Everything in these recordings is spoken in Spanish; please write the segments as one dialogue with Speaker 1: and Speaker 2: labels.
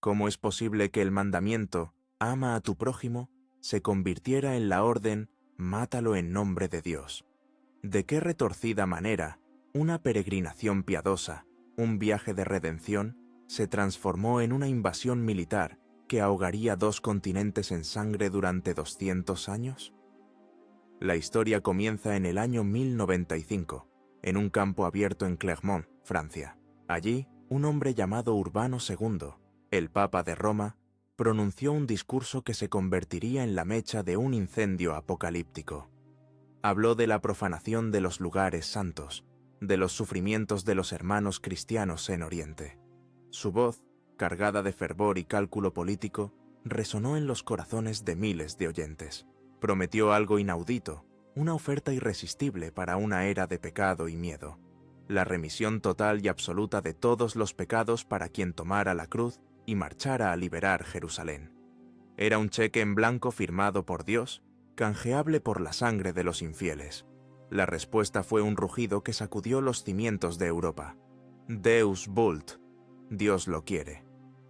Speaker 1: ¿Cómo es posible que el mandamiento «ama a tu prójimo» se convirtiera en la orden «mátalo en nombre de Dios»? ¿De qué retorcida manera una peregrinación piadosa, un viaje de redención, se transformó en una invasión militar que ahogaría 2 continentes en sangre durante 200 años? La historia comienza en el año 1095, en un campo abierto en Clermont, Francia. Allí, un hombre llamado Urbano II, el Papa de Roma, pronunció un discurso que se convertiría en la mecha de un incendio apocalíptico. Habló de la profanación de los lugares santos, de los sufrimientos de los hermanos cristianos en Oriente. Su voz, cargada de fervor y cálculo político, resonó en los corazones de miles de oyentes. Prometió algo inaudito, una oferta irresistible para una era de pecado y miedo: la remisión total y absoluta de todos los pecados para quien tomara la cruz y marchara a liberar Jerusalén. Era un cheque en blanco firmado por Dios, canjeable por la sangre de los infieles. La respuesta fue un rugido que sacudió los cimientos de Europa. Deus vult, Dios lo quiere.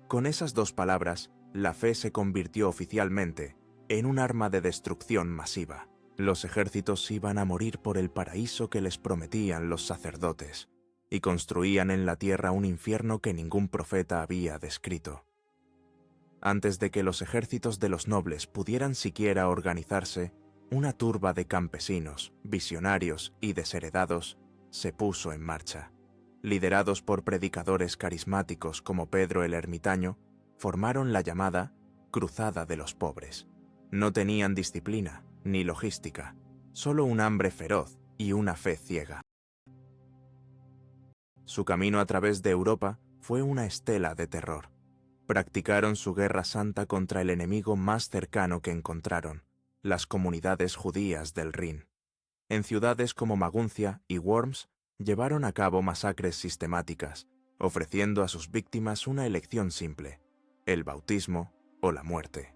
Speaker 1: Con esas 2 palabras, la fe se convirtió oficialmente en un arma de destrucción masiva. Los ejércitos iban a morir por el paraíso que les prometían los sacerdotes, y construían en la tierra un infierno que ningún profeta había descrito. Antes de que los ejércitos de los nobles pudieran siquiera organizarse, una turba de campesinos, visionarios y desheredados se puso en marcha. Liderados por predicadores carismáticos como Pedro el Ermitaño, formaron la llamada Cruzada de los Pobres. No tenían disciplina ni logística, solo un hambre feroz y una fe ciega. Su camino a través de Europa fue una estela de terror. Practicaron su guerra santa contra el enemigo más cercano que encontraron, las comunidades judías del Rin. En ciudades como Maguncia y Worms llevaron a cabo masacres sistemáticas, ofreciendo a sus víctimas una elección simple: el bautismo o la muerte.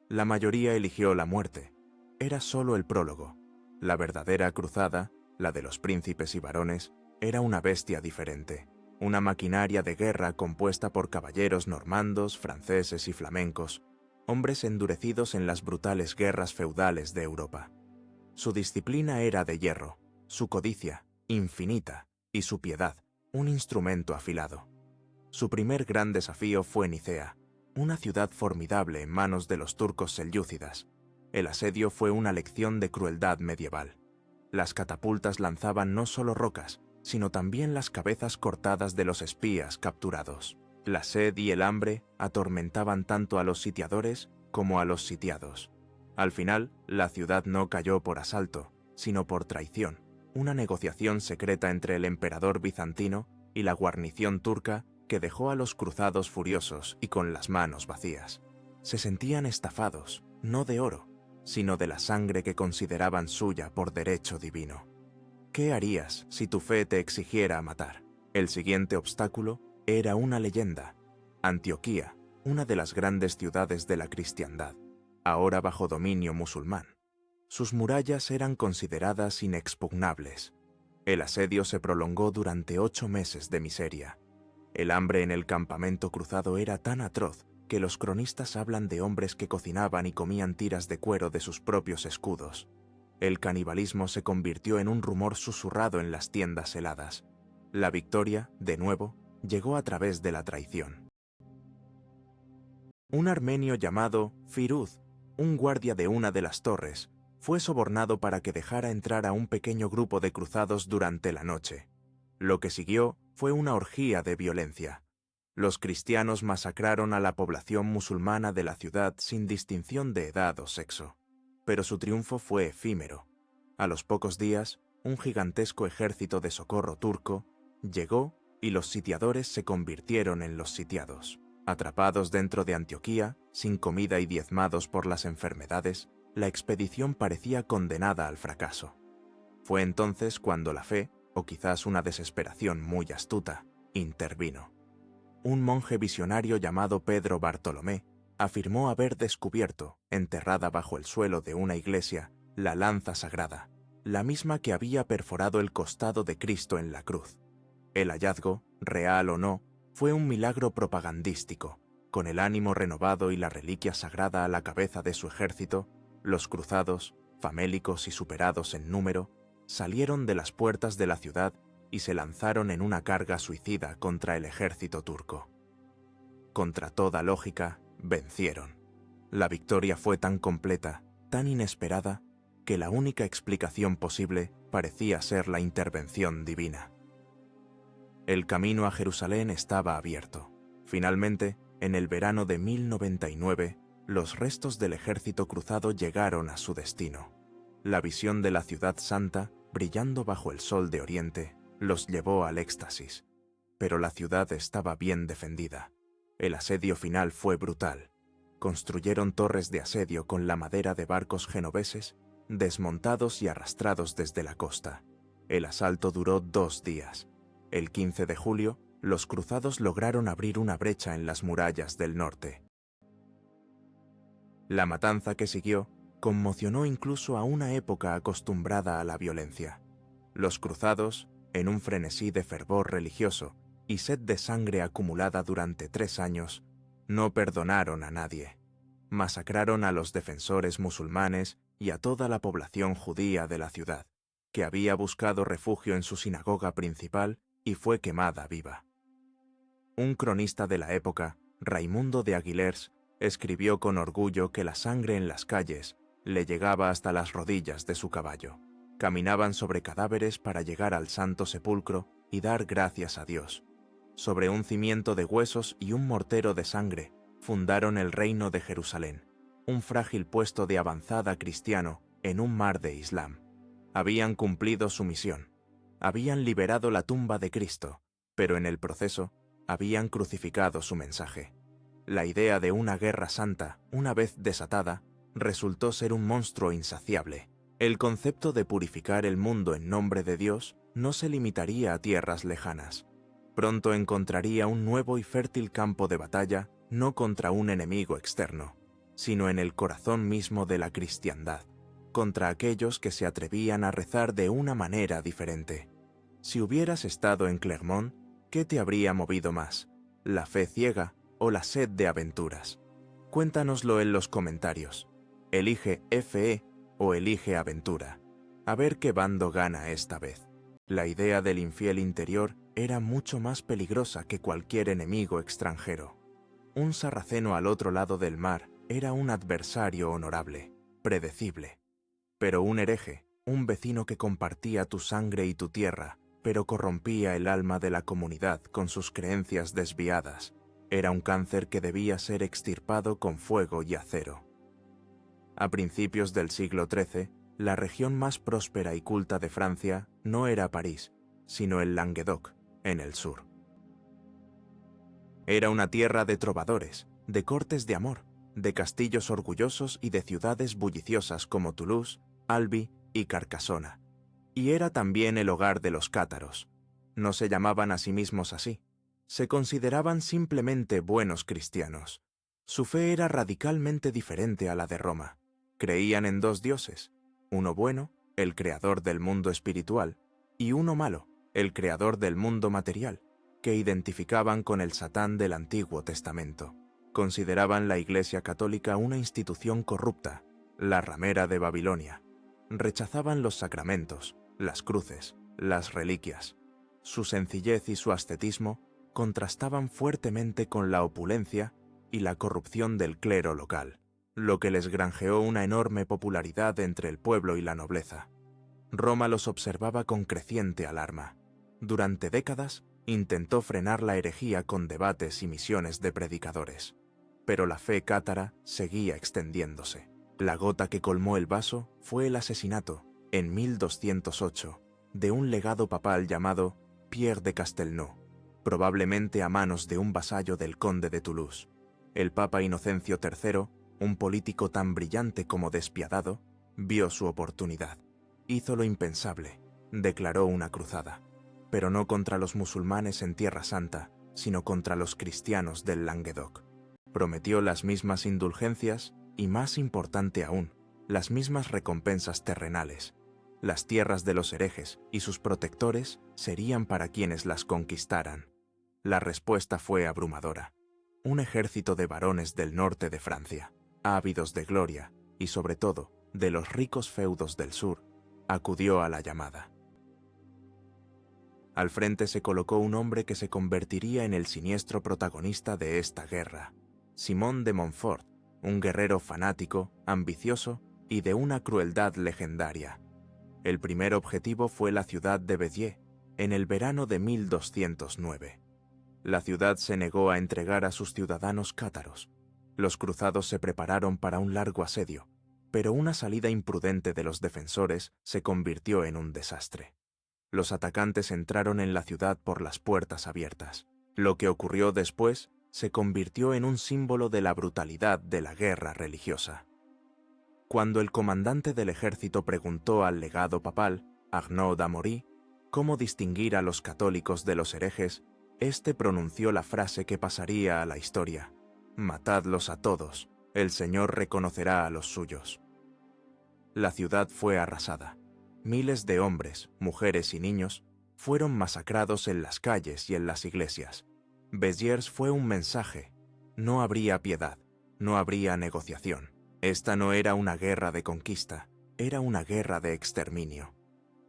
Speaker 1: La mayoría eligió la muerte. Era solo el prólogo. La verdadera cruzada, la de los príncipes y varones, era una bestia diferente, una maquinaria de guerra compuesta por caballeros normandos, franceses y flamencos, hombres endurecidos en las brutales guerras feudales de Europa. Su disciplina era de hierro, su codicia, infinita, y su piedad, un instrumento afilado. Su primer gran desafío fue Nicea, una ciudad formidable en manos de los turcos selyúcidas. El asedio fue una lección de crueldad medieval. Las catapultas lanzaban no solo rocas, sino también las cabezas cortadas de los espías capturados. La sed y el hambre atormentaban tanto a los sitiadores como a los sitiados. Al final, la ciudad no cayó por asalto, sino por traición, una negociación secreta entre el emperador bizantino y la guarnición turca que dejó a los cruzados furiosos y con las manos vacías. Se sentían estafados, no de oro, sino de la sangre que consideraban suya por derecho divino. ¿Qué harías si tu fe te exigiera matar? El siguiente obstáculo era una leyenda: Antioquía, una de las grandes ciudades de la cristiandad, ahora bajo dominio musulmán. Sus murallas eran consideradas inexpugnables. El asedio se prolongó durante 8 meses de miseria. El hambre en el campamento cruzado era tan atroz que los cronistas hablan de hombres que cocinaban y comían tiras de cuero de sus propios escudos. El canibalismo se convirtió en un rumor susurrado en las tiendas heladas. La victoria, de nuevo, llegó a través de la traición. Un armenio llamado Firuz, un guardia de una de las torres, fue sobornado para que dejara entrar a un pequeño grupo de cruzados durante la noche. Lo que siguió fue una orgía de violencia. Los cristianos masacraron a la población musulmana de la ciudad sin distinción de edad o sexo. Pero su triunfo fue efímero. A los pocos días, un gigantesco ejército de socorro turco llegó y los sitiadores se convirtieron en los sitiados. Atrapados dentro de Antioquía, sin comida y diezmados por las enfermedades, la expedición parecía condenada al fracaso. Fue entonces cuando la fe, o quizás una desesperación muy astuta, intervino. Un monje visionario llamado Pedro Bartolomé afirmó haber descubierto, enterrada bajo el suelo de una iglesia, la lanza sagrada, la misma que había perforado el costado de Cristo en la cruz. El hallazgo, real o no, fue un milagro propagandístico, Con el ánimo renovado y la reliquia sagrada a la cabeza de su ejército, los cruzados, famélicos y superados en número, salieron de las puertas de la ciudad y se lanzaron en una carga suicida contra el ejército turco. Contra toda lógica, vencieron. La victoria fue tan completa, tan inesperada, que la única explicación posible parecía ser la intervención divina. El camino a Jerusalén estaba abierto. Finalmente, en el verano de 1099, los restos del ejército cruzado llegaron a su destino. La visión de la ciudad santa, brillando bajo el sol de Oriente, los llevó al éxtasis. Pero la ciudad estaba bien defendida. El asedio final fue brutal. Construyeron torres de asedio con la madera de barcos genoveses, desmontados y arrastrados desde la costa. El asalto duró 2 días. El 15 de julio, los cruzados lograron abrir una brecha en las murallas del norte. La matanza que siguió conmocionó incluso a una época acostumbrada a la violencia. Los cruzados, en un frenesí de fervor religioso y sed de sangre acumulada durante 3 años, no perdonaron a nadie. Masacraron a los defensores musulmanes y a toda la población judía de la ciudad, que había buscado refugio en su sinagoga principal y fue quemada viva. Un cronista de la época, Raimundo de Aguilers, escribió con orgullo que la sangre en las calles le llegaba hasta las rodillas de su caballo. Caminaban sobre cadáveres para llegar al Santo Sepulcro y dar gracias a Dios. Sobre un cimiento de huesos y un mortero de sangre, fundaron el reino de Jerusalén, un frágil puesto de avanzada cristiano en un mar de Islam. Habían cumplido su misión. Habían liberado la tumba de Cristo, pero en el proceso habían crucificado su mensaje. La idea de una guerra santa, una vez desatada, resultó ser un monstruo insaciable. El concepto de purificar el mundo en nombre de Dios no se limitaría a tierras lejanas. Pronto encontraría un nuevo y fértil campo de batalla, no contra un enemigo externo, sino en el corazón mismo de la cristiandad, contra aquellos que se atrevían a rezar de una manera diferente. Si hubieras estado en Clermont, ¿qué te habría movido más? ¿La fe ciega o la sed de aventuras? Cuéntanoslo en los comentarios. Elige FE o elige aventura. A ver qué bando gana esta vez. La idea del infiel interior era mucho más peligrosa que cualquier enemigo extranjero. Un sarraceno al otro lado del mar era un adversario honorable, predecible. Pero un hereje, un vecino que compartía tu sangre y tu tierra, pero corrompía el alma de la comunidad con sus creencias desviadas, era un cáncer que debía ser extirpado con fuego y acero. A principios del siglo XIII, la región más próspera y culta de Francia no era París, sino el Languedoc, en el sur. Era una tierra de trovadores, de cortes de amor, de castillos orgullosos y de ciudades bulliciosas como Toulouse, Albi y Carcassona. Y era también el hogar de los cátaros. No se llamaban a sí mismos así. Se consideraban simplemente buenos cristianos. Su fe era radicalmente diferente a la de Roma. Creían en 2 dioses, uno bueno, el creador del mundo espiritual, y uno malo, el creador del mundo material, que identificaban con el Satán del Antiguo Testamento. Consideraban la Iglesia Católica una institución corrupta, la ramera de Babilonia. Rechazaban los sacramentos, las cruces, las reliquias. Su sencillez y su ascetismo contrastaban fuertemente con la opulencia y la corrupción del clero local, lo que les granjeó una enorme popularidad entre el pueblo y la nobleza. Roma los observaba con creciente alarma. Durante décadas intentó frenar la herejía con debates y misiones de predicadores, pero la fe cátara seguía extendiéndose. La gota que colmó el vaso fue el asesinato, en 1208, de un legado papal llamado Pierre de Castelnau, probablemente a manos de un vasallo del conde de Toulouse. El Papa Inocencio III, un político tan brillante como despiadado, vio su oportunidad. Hizo lo impensable, declaró una cruzada, pero no contra los musulmanes en Tierra Santa, sino contra los cristianos del Languedoc. Prometió las mismas indulgencias y, más importante aún, las mismas recompensas terrenales. Las tierras de los herejes y sus protectores serían para quienes las conquistaran. La respuesta fue abrumadora. un ejército de varones del norte de Francia, ávidos de gloria y sobre todo de los ricos feudos del sur, acudió a la llamada. Al frente se colocó un hombre que se convertiría en el siniestro protagonista de esta guerra, Simón de Montfort, un guerrero fanático, ambicioso y de una crueldad legendaria. El primer objetivo fue la ciudad de Béziers, en el verano de 1209. La ciudad se negó a entregar a sus ciudadanos cátaros. Los cruzados se prepararon para un largo asedio, pero una salida imprudente de los defensores se convirtió en un desastre. Los atacantes entraron en la ciudad por las puertas abiertas. Lo que ocurrió después se convirtió en un símbolo de la brutalidad de la guerra religiosa. Cuando el comandante del ejército preguntó al legado papal, Arnaud d'Amaury, cómo distinguir a los católicos de los herejes, éste pronunció la frase que pasaría a la historia: «Matadlos a todos, el Señor reconocerá a los suyos». La ciudad fue arrasada. Miles de hombres, mujeres y niños fueron masacrados en las calles y en las iglesias. Béziers fue un mensaje: no habría piedad, no habría negociación. Esta no era una guerra de conquista, era una guerra de exterminio.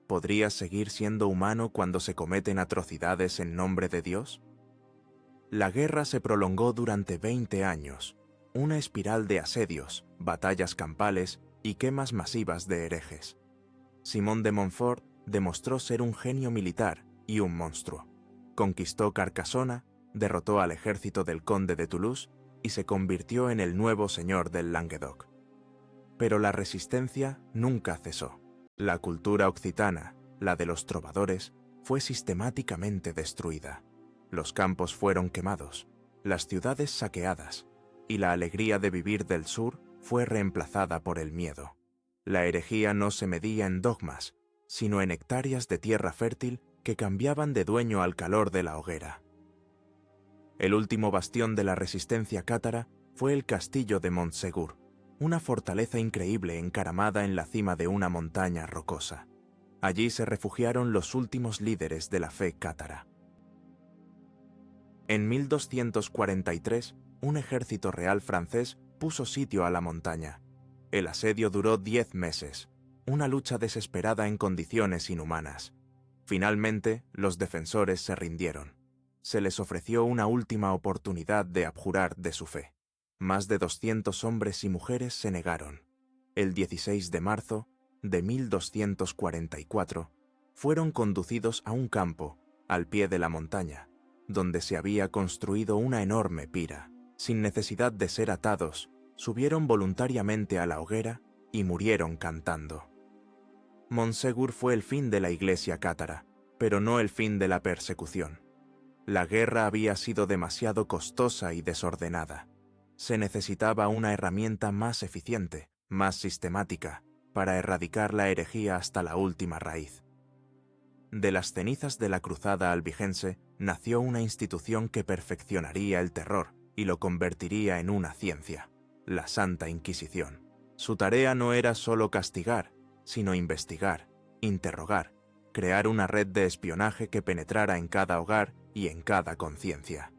Speaker 1: ¿Podrías seguir siendo humano cuando se cometen atrocidades en nombre de Dios? La guerra se prolongó durante 20 años, una espiral de asedios, batallas campales y quemas masivas de herejes. Simón de Montfort demostró ser un genio militar y un monstruo. Conquistó Carcassona, derrotó al ejército del conde de Toulouse y se convirtió en el nuevo señor del Languedoc. Pero la resistencia nunca cesó. La cultura occitana, la de los trovadores, fue sistemáticamente destruida. Los campos fueron quemados, las ciudades saqueadas, y la alegría de vivir del sur fue reemplazada por el miedo. La herejía no se medía en dogmas, sino en hectáreas de tierra fértil que cambiaban de dueño al calor de la hoguera. El último bastión de la resistencia cátara fue el castillo de Montségur, una fortaleza increíble encaramada en la cima de una montaña rocosa. Allí se refugiaron los últimos líderes de la fe cátara. En 1243, un ejército real francés puso sitio a la montaña. El asedio duró 10 meses, una lucha desesperada en condiciones inhumanas. Finalmente, los defensores se rindieron. Se les ofreció una última oportunidad de abjurar de su fe. Más de 200 hombres y mujeres se negaron. El 16 de marzo de 1244, fueron conducidos a un campo, al pie de la montaña, donde se había construido una enorme pira. Sin necesidad de ser atados, subieron voluntariamente a la hoguera y murieron cantando. Montségur fue el fin de la iglesia cátara, pero no el fin de la persecución. La guerra había sido demasiado costosa y desordenada. Se necesitaba una herramienta más eficiente, más sistemática, para erradicar la herejía hasta la última raíz. De las cenizas de la cruzada albigense nació una institución que perfeccionaría el terror y lo convertiría en una ciencia, la Santa Inquisición. Su tarea no era solo castigar, sino investigar, interrogar, crear una red de espionaje que penetrara en cada hogar y en cada conciencia.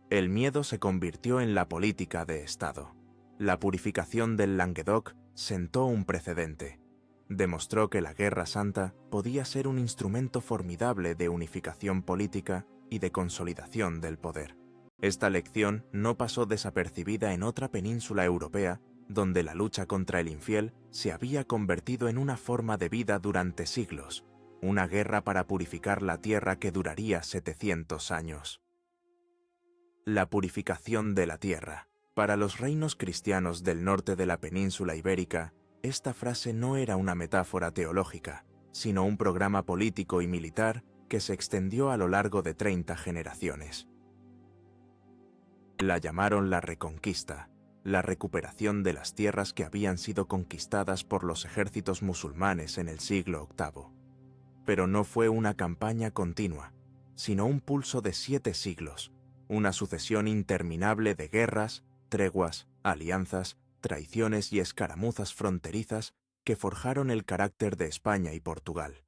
Speaker 1: El miedo se convirtió en la política de Estado. La purificación del Languedoc sentó un precedente. Demostró que la Guerra Santa podía ser un instrumento formidable de unificación política y de consolidación del poder. Esta lección no pasó desapercibida en otra península europea donde la lucha contra el infiel se había convertido en una forma de vida durante siglos, una guerra para purificar la tierra que duraría 700 años. La purificación de la tierra. Para los reinos cristianos del norte de la península ibérica, esta frase no era una metáfora teológica, sino un programa político y militar que se extendió a lo largo de 30 generaciones. La llamaron la Reconquista, la recuperación de las tierras que habían sido conquistadas por los ejércitos musulmanes en el siglo VIII. Pero no fue una campaña continua, sino un pulso de 7 siglos, una sucesión interminable de guerras, treguas, alianzas, traiciones y escaramuzas fronterizas que forjaron el carácter de España y Portugal.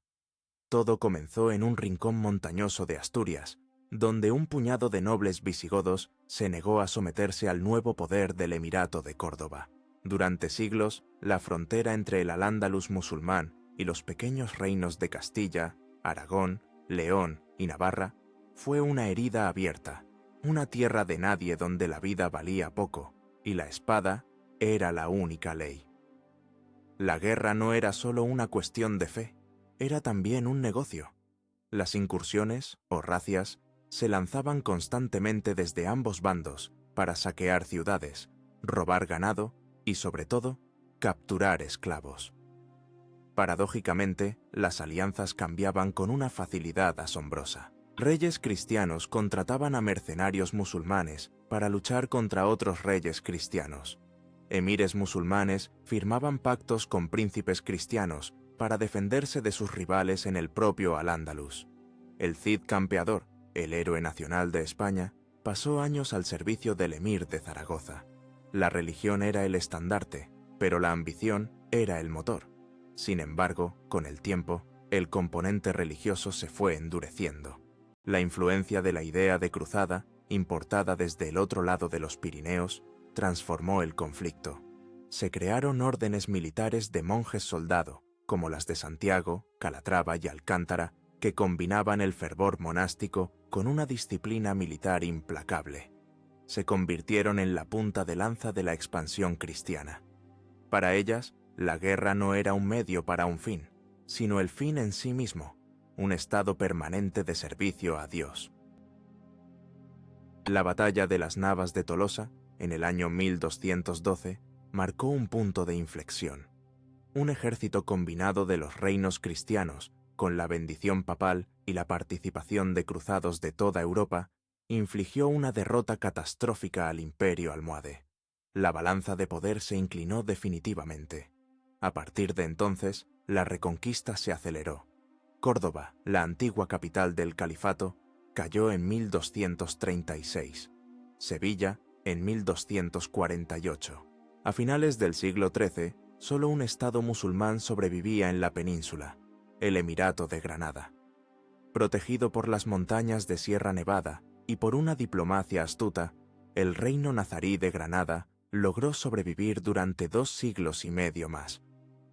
Speaker 1: Todo comenzó en un rincón montañoso de Asturias, donde un puñado de nobles visigodos se negó a someterse al nuevo poder del Emirato de Córdoba. Durante siglos, la frontera entre el Al-Ándalus musulmán y los pequeños reinos de Castilla, Aragón, León y Navarra fue una herida abierta, una tierra de nadie donde la vida valía poco y la espada era la única ley. La guerra no era solo una cuestión de fe, era también un negocio. Las incursiones, o razias, se lanzaban constantemente desde ambos bandos para saquear ciudades, robar ganado y, sobre todo, capturar esclavos. Paradójicamente, las alianzas cambiaban con una facilidad asombrosa. Reyes cristianos contrataban a mercenarios musulmanes para luchar contra otros reyes cristianos. Emires musulmanes firmaban pactos con príncipes cristianos para defenderse de sus rivales en el propio Al-Ándalus. El Cid Campeador, el héroe nacional de España, pasó años al servicio del emir de Zaragoza. La religión era el estandarte, pero la ambición era el motor. Sin embargo, con el tiempo, el componente religioso se fue endureciendo. La influencia de la idea de cruzada, importada desde el otro lado de los Pirineos, transformó el conflicto. Se crearon órdenes militares de monjes soldado, como las de Santiago, Calatrava y Alcántara, que combinaban el fervor monástico con una disciplina militar implacable. Se convirtieron en la punta de lanza de la expansión cristiana. Para ellas, la guerra no era un medio para un fin, sino el fin en sí mismo, un estado permanente de servicio a Dios. La batalla de las Navas de Tolosa, en el año 1212, marcó un punto de inflexión. Un ejército combinado de los reinos cristianos, con la bendición papal y la participación de cruzados de toda Europa, infligió una derrota catastrófica al imperio almohade. La balanza de poder se inclinó definitivamente. A partir de entonces, la reconquista se aceleró. Córdoba, la antigua capital del califato, cayó en 1236. Sevilla, en 1248. A finales del siglo XIII, solo un estado musulmán sobrevivía en la península, el Emirato de Granada. Protegido por las montañas de Sierra Nevada y por una diplomacia astuta, el reino nazarí de Granada logró sobrevivir durante 2 siglos y medio más.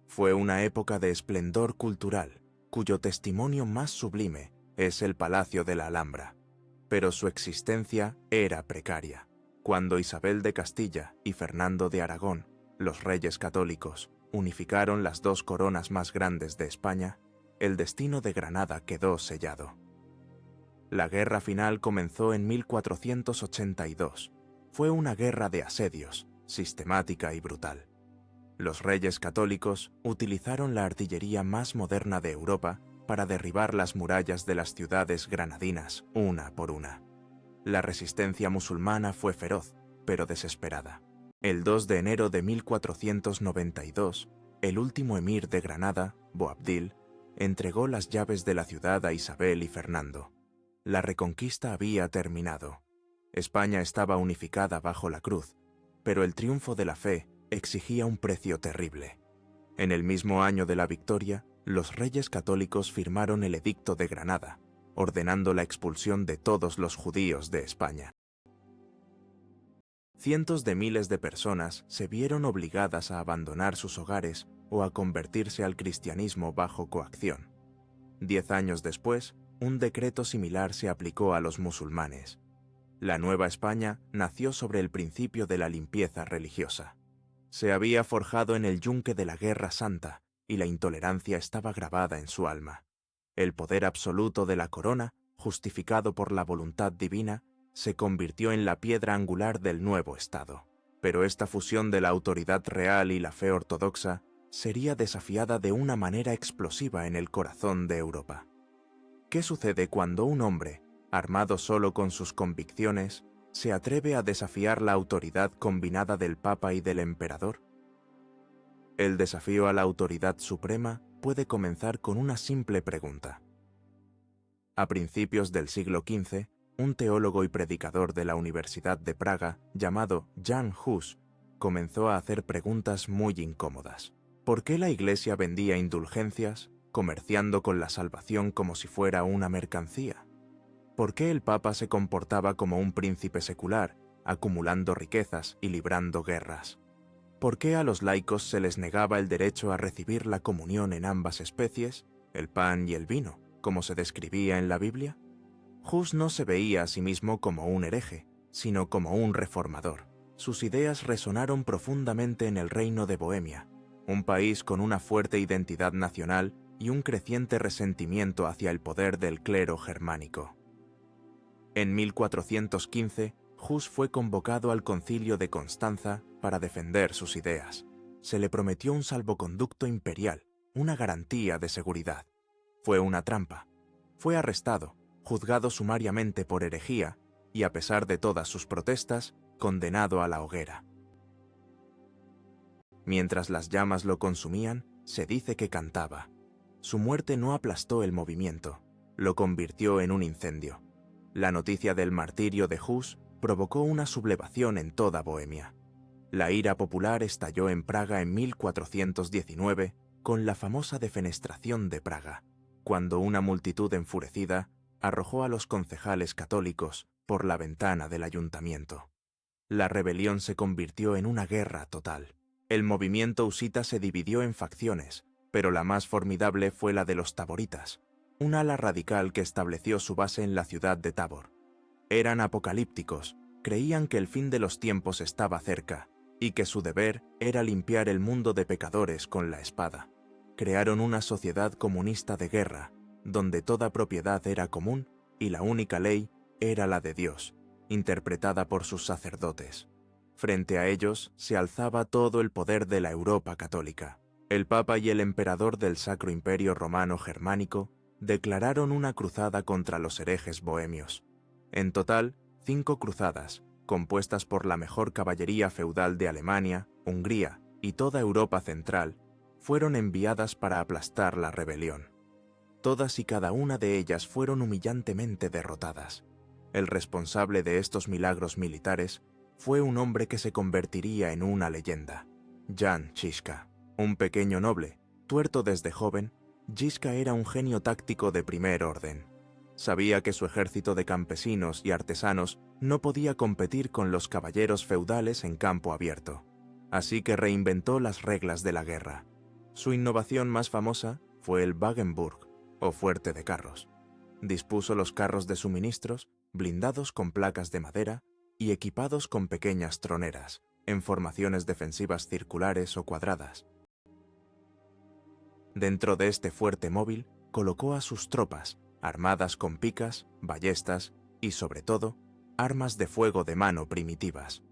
Speaker 1: Fue una época de esplendor cultural, cuyo testimonio más sublime es el Palacio de la Alhambra. Pero su existencia era precaria. Cuando Isabel de Castilla y Fernando de Aragón, los reyes católicos, unificaron las 2 coronas más grandes de España, el destino de Granada quedó sellado. La guerra final comenzó en 1482. Fue una guerra de asedios, sistemática y brutal. Los reyes católicos utilizaron la artillería más moderna de Europa para derribar las murallas de las ciudades granadinas, una por una. La resistencia musulmana fue feroz, pero desesperada. El 2 de enero de 1492, el último emir de Granada, Boabdil, entregó las llaves de la ciudad a Isabel y Fernando. La reconquista había terminado. España estaba unificada bajo la cruz, pero el triunfo de la fe exigía un precio terrible. En el mismo año de la victoria, los reyes católicos firmaron el Edicto de Granada, ordenando la expulsión de todos los judíos de España. Cientos de miles de personas se vieron obligadas a abandonar sus hogares o a convertirse al cristianismo bajo coacción. 10 años después, un decreto similar se aplicó a los musulmanes. La Nueva España nació sobre el principio de la limpieza religiosa. Se había forjado en el yunque de la Guerra Santa y la intolerancia estaba grabada en su alma. El poder absoluto de la corona, justificado por la voluntad divina, se convirtió en la piedra angular del nuevo Estado. Pero esta fusión de la autoridad real y la fe ortodoxa sería desafiada de una manera explosiva en el corazón de Europa. ¿Qué sucede cuando un hombre, armado solo con sus convicciones, se atreve a desafiar la autoridad combinada del Papa y del Emperador? El desafío a la autoridad suprema puede comenzar con una simple pregunta. A principios del siglo XV, un teólogo y predicador de la Universidad de Praga, llamado Jan Hus, comenzó a hacer preguntas muy incómodas. ¿Por qué la Iglesia vendía indulgencias, comerciando con la salvación como si fuera una mercancía? ¿Por qué el Papa se comportaba como un príncipe secular acumulando riquezas y librando guerras. ¿Por qué a los laicos se les negaba el derecho a recibir la comunión en ambas especies, el pan y el vino, como se describía en la Biblia? Hus no se veía a sí mismo como un hereje, sino como un reformador. Sus ideas resonaron profundamente en el reino de Bohemia, un país con una fuerte identidad nacional y un creciente resentimiento hacia el poder del clero germánico. En 1415, Hus fue convocado al concilio de Constanza para defender sus ideas. Se le prometió un salvoconducto imperial, una garantía de seguridad. Fue una trampa. Fue arrestado, juzgado sumariamente por herejía y, a pesar de todas sus protestas, condenado a la hoguera. Mientras las llamas lo consumían, se dice que cantaba. Su muerte no aplastó el movimiento, lo convirtió en un incendio. La noticia del martirio de Hus provocó una sublevación en toda Bohemia. La ira popular estalló en Praga en 1419 con la famosa defenestración de Praga, cuando una multitud enfurecida arrojó a los concejales católicos por la ventana del ayuntamiento. La rebelión se convirtió en una guerra total. El movimiento husita se dividió en facciones, pero la más formidable fue la de los taboritas, un ala radical que estableció su base en la ciudad de Tabor. Eran apocalípticos, creían que el fin de los tiempos estaba cerca y que su deber era limpiar el mundo de pecadores con la espada. Crearon una sociedad comunista de guerra, donde toda propiedad era común y la única ley era la de Dios, interpretada por sus sacerdotes. Frente a ellos se alzaba todo el poder de la Europa católica. El Papa y el emperador del Sacro Imperio Romano Germánico declararon una cruzada contra los herejes bohemios. En total, 5 cruzadas, compuestas por la mejor caballería feudal de Alemania, Hungría y toda Europa central, fueron enviadas para aplastar la rebelión. Todas y cada una de ellas fueron humillantemente derrotadas. El responsable de estos milagros militares fue un hombre que se convertiría en una leyenda, Jan Žižka. Un pequeño noble, tuerto desde joven, Žižka era un genio táctico de primer orden. Sabía que su ejército de campesinos y artesanos no podía competir con los caballeros feudales en campo abierto, así que reinventó las reglas de la guerra. Su innovación más famosa fue el Wagenburg, o fuerte de carros. Dispuso los carros de suministros, blindados con placas de madera y equipados con pequeñas troneras, en formaciones defensivas circulares o cuadradas. Dentro de este fuerte móvil, colocó a sus tropas, armadas con picas, ballestas y, sobre todo, armas de fuego de mano primitivas.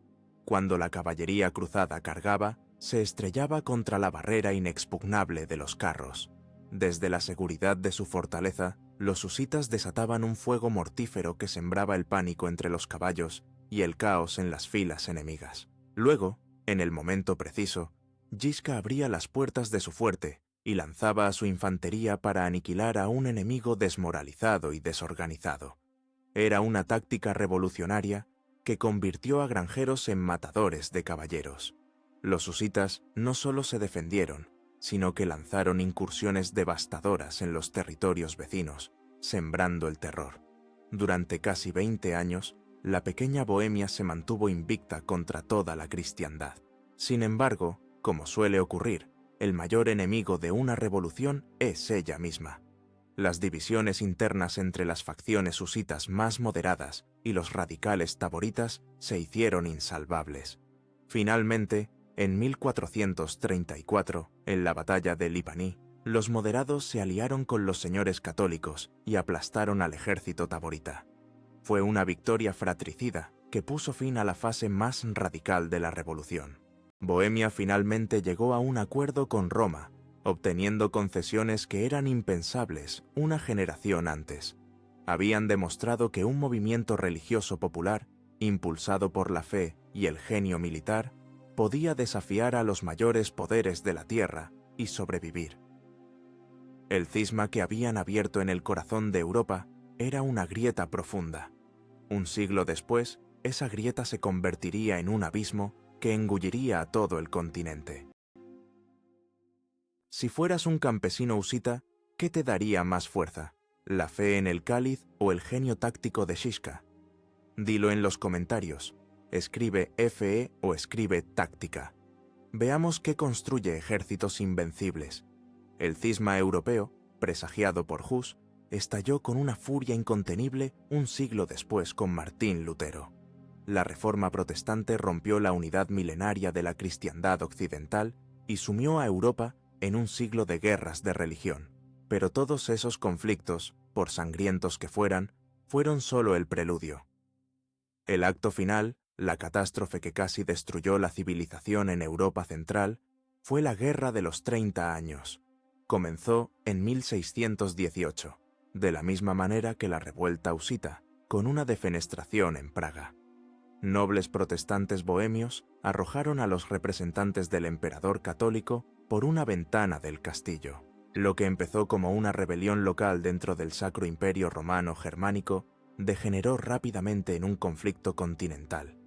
Speaker 1: Cuando la caballería cruzada cargaba, se estrellaba contra la barrera inexpugnable de los carros. Desde la seguridad de su fortaleza, los husitas desataban un fuego mortífero que sembraba el pánico entre los caballos y el caos en las filas enemigas. Luego, en el momento preciso, Žižka abría las puertas de su fuerte y lanzaba a su infantería para aniquilar a un enemigo desmoralizado y desorganizado. Era una táctica revolucionaria que convirtió a granjeros en matadores de caballeros. Los husitas no solo se defendieron, sino que lanzaron incursiones devastadoras en los territorios vecinos, sembrando el terror. Durante casi 20 años, la pequeña Bohemia se mantuvo invicta contra toda la cristiandad. Sin embargo, como suele ocurrir, el mayor enemigo de una revolución es ella misma. Las divisiones internas entre las facciones husitas más moderadas y los radicales taboritas se hicieron insalvables. Finalmente, en 1434, en la batalla de Lipaní, los moderados se aliaron con los señores católicos y aplastaron al ejército taborita. Fue una victoria fratricida que puso fin a la fase más radical de la revolución. Bohemia finalmente llegó a un acuerdo con Roma, obteniendo concesiones que eran impensables una generación antes. Habían demostrado que un movimiento religioso popular, impulsado por la fe y el genio militar, podía desafiar a los mayores poderes de la tierra y sobrevivir. El cisma que habían abierto en el corazón de Europa era una grieta profunda. Un siglo después, esa grieta se convertiría en un abismo que engulliría a todo el continente. Si fueras un campesino husita, ¿qué te daría más fuerza? ¿La fe en el cáliz o el genio táctico de Žižka? Dilo en los comentarios. escribe FE o escribe táctica. Veamos qué construye ejércitos invencibles. El cisma europeo, presagiado por Hus, estalló con una furia incontenible un siglo después con Martín Lutero. La Reforma protestante rompió la unidad milenaria de la cristiandad occidental y sumió a Europa en un siglo de guerras de religión. Pero todos esos conflictos, por sangrientos que fueran, fueron solo el preludio. El acto final, la catástrofe que casi destruyó la civilización en Europa central, fue la Guerra de los 30 años. Comenzó en 1618, de la misma manera que la revuelta husita, con una defenestración en Praga. Nobles protestantes bohemios arrojaron a los representantes del emperador católico por una ventana del castillo. Lo que empezó como una rebelión local dentro del Sacro Imperio Romano Germánico degeneró rápidamente en un conflicto continental.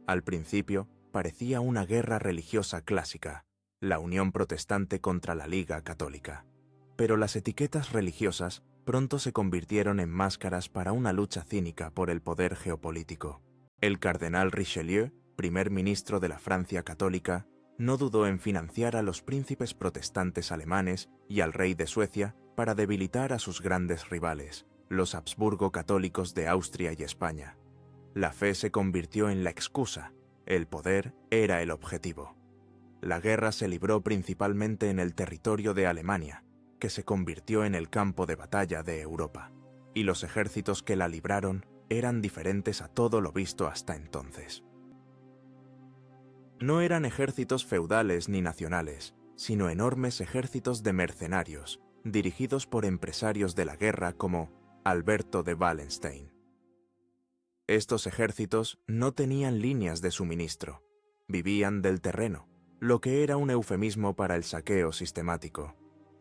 Speaker 1: Al principio, parecía una guerra religiosa clásica, la Unión Protestante contra la Liga Católica. Pero las etiquetas religiosas pronto se convirtieron en máscaras para una lucha cínica por el poder geopolítico. El cardenal Richelieu, primer ministro de la Francia católica, no dudó en financiar a los príncipes protestantes alemanes y al rey de Suecia para debilitar a sus grandes rivales, los Habsburgo católicos de Austria y España. La fe se convirtió en la excusa, el poder era el objetivo. La guerra se libró principalmente en el territorio de Alemania, que se convirtió en el campo de batalla de Europa, y los ejércitos que la libraron eran diferentes a todo lo visto hasta entonces. No eran ejércitos feudales ni nacionales, sino enormes ejércitos de mercenarios, dirigidos por empresarios de la guerra como Alberto de Wallenstein. Estos ejércitos no tenían líneas de suministro, vivían del terreno, lo que era un eufemismo para el saqueo sistemático.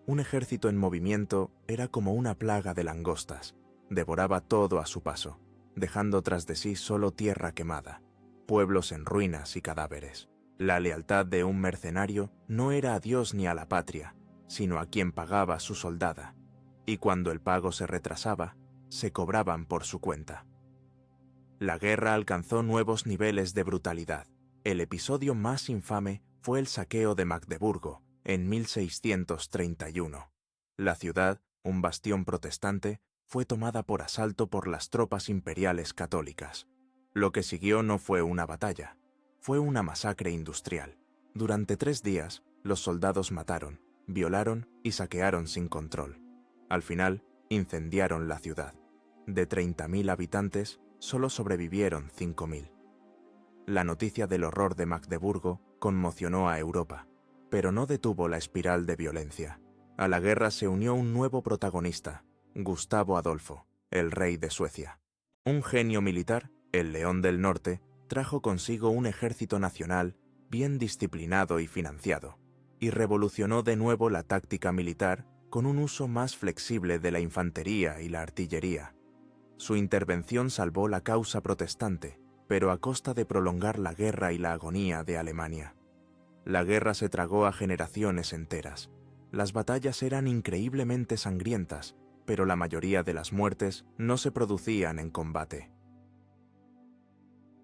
Speaker 1: Un ejército en movimiento era como una plaga de langostas, devoraba todo a su paso, dejando tras de sí solo tierra quemada, pueblos en ruinas y cadáveres. La lealtad de un mercenario no era a Dios ni a la patria, sino a quien pagaba su soldada, y cuando el pago se retrasaba, se cobraban por su cuenta. La guerra alcanzó nuevos niveles de brutalidad. El episodio más infame fue el saqueo de Magdeburgo, en 1631. La ciudad, un bastión protestante, fue tomada por asalto por las tropas imperiales católicas. Lo que siguió no fue una batalla, fue una masacre industrial. Durante 3 días, los soldados mataron, violaron y saquearon sin control. Al final, incendiaron la ciudad. De 30.000 habitantes, solo sobrevivieron 5.000. La noticia del horror de Magdeburgo conmocionó a Europa, pero no detuvo la espiral de violencia. A la guerra se unió un nuevo protagonista, Gustavo Adolfo, el rey de Suecia. Un genio militar, el León del Norte, trajo consigo un ejército nacional bien disciplinado y financiado, y revolucionó de nuevo la táctica militar con un uso más flexible de la infantería y la artillería. Su intervención salvó la causa protestante, pero a costa de prolongar la guerra y la agonía de Alemania. La guerra se tragó a generaciones enteras. Las batallas eran increíblemente sangrientas, pero la mayoría de las muertes no se producían en combate.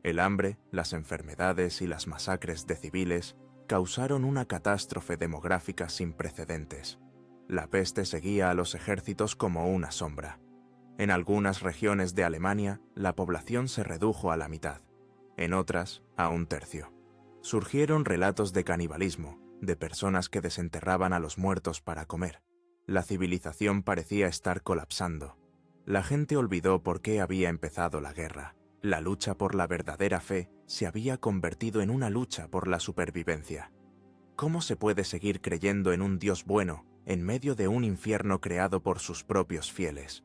Speaker 1: El hambre, las enfermedades y las masacres de civiles causaron una catástrofe demográfica sin precedentes. La peste seguía a los ejércitos como una sombra. En algunas regiones de Alemania, la población se redujo a la mitad, en otras, a 1/3. Surgieron relatos de canibalismo, de personas que desenterraban a los muertos para comer. La civilización parecía estar colapsando. La gente olvidó por qué había empezado la guerra. La lucha por la verdadera fe se había convertido en una lucha por la supervivencia. ¿Cómo se puede seguir creyendo en un Dios bueno en medio de un infierno creado por sus propios fieles?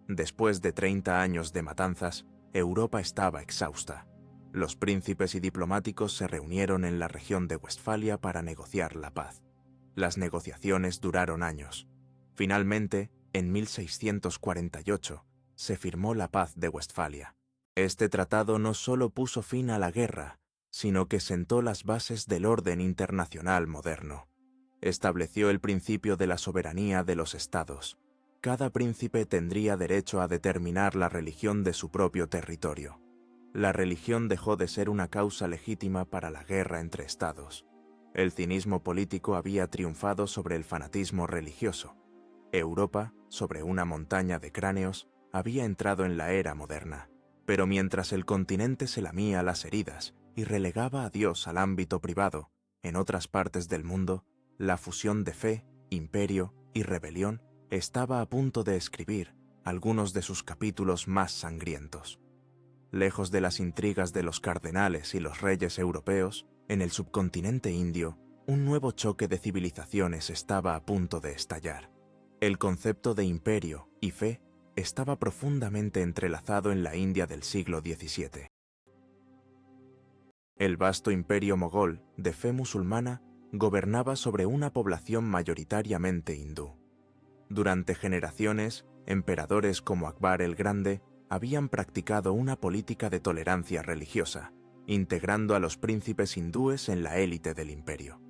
Speaker 1: Después de 30 años de matanzas, Europa estaba exhausta. Los príncipes y diplomáticos se reunieron en la región de Westfalia para negociar la paz. Las negociaciones duraron años. Finalmente, en 1648, se firmó la paz de Westfalia. Este tratado no solo puso fin a la guerra, sino que sentó las bases del orden internacional moderno. Estableció el principio de la soberanía de los estados. Cada príncipe tendría derecho a determinar la religión de su propio territorio. La religión dejó de ser una causa legítima para la guerra entre estados. El cinismo político había triunfado sobre el fanatismo religioso. Europa, sobre una montaña de cráneos, había entrado en la era moderna. Pero mientras el continente se lamía las heridas y relegaba a Dios al ámbito privado, en otras partes del mundo, la fusión de fe, imperio y rebelión estaba a punto de escribir algunos de sus capítulos más sangrientos. Lejos de las intrigas de los cardenales y los reyes europeos, en el subcontinente indio, un nuevo choque de civilizaciones estaba a punto de estallar. El concepto de imperio y fe estaba profundamente entrelazado en la India del siglo XVII. El vasto imperio mogol, de fe musulmana, gobernaba sobre una población mayoritariamente hindú. Durante generaciones, emperadores como Akbar el Grande habían practicado una política de tolerancia religiosa, integrando a los príncipes hindúes en la élite del imperio.